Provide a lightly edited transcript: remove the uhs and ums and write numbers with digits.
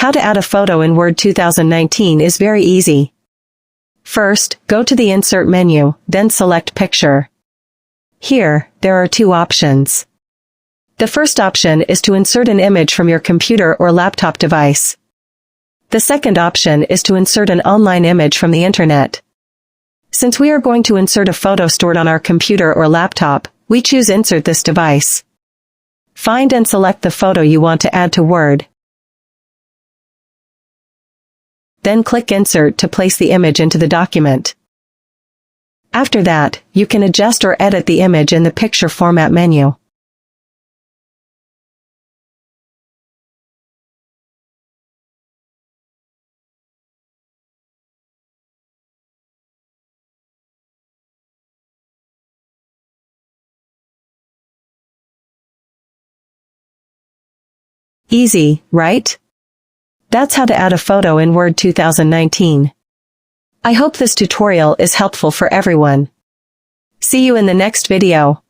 How to add a photo in Word 2019 is very easy. First, go to the Insert menu, then select Picture. Here, there are two options. The first option is to insert an image from your computer or laptop device. The second option is to insert an online image from the internet. Since we are going to insert a photo stored on our computer or laptop, we choose Insert this device. Find and select the photo you want to add to Word. Then click Insert to place the image into the document. After that, you can adjust or edit the image in the Picture Format menu. Easy, right? That's how to add a photo in Word 2019. I hope this tutorial is helpful for everyone. See you in the next video.